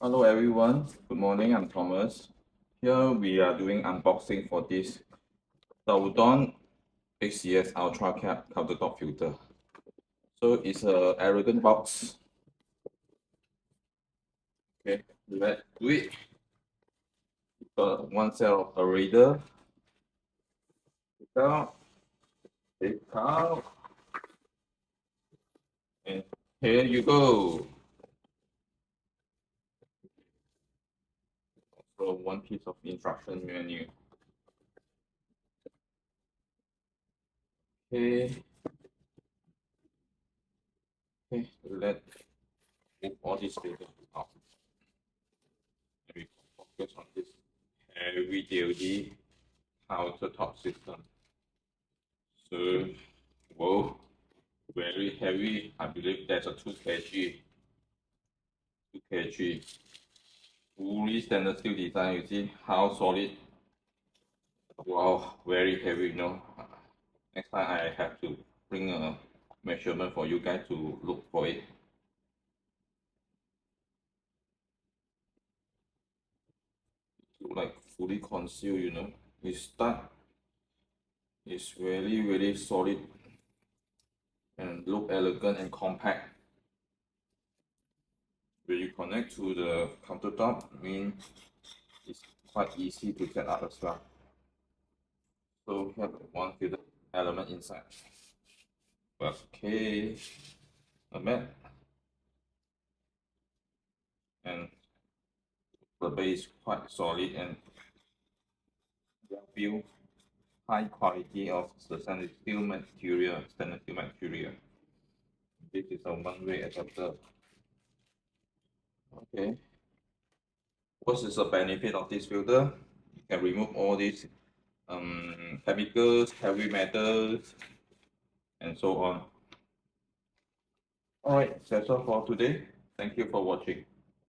Hello everyone, good morning, I'm Thomas. Here we are doing unboxing for this Doulton HCS ultracarb countertop filter. So it's a arrogant box. Okay, let's do it. Got one set of aerator. Take out, and here you go. So one piece of instruction menu. Okay, let's move all these papers out. We focus on this heavy duty countertop system. So, whoa, very heavy. I believe that's a 2 kg. 2 kg. Fully stainless steel design. You see how solid. Wow, very heavy. Next time I have to bring a measurement for you guys to look for it. Look like fully concealed. It's stud. It's really solid and look elegant and compact. When you connect to the countertop, it's quite easy to set up as well. So we have one filter element inside. Okay, a mat, and the base is quite solid and well built, high quality of the stainless steel material. This is a one-way adapter. Okay, what is the benefit of this filter? You can remove all these chemicals, heavy metals, and so on. Alright, that's all for today. Thank you for watching.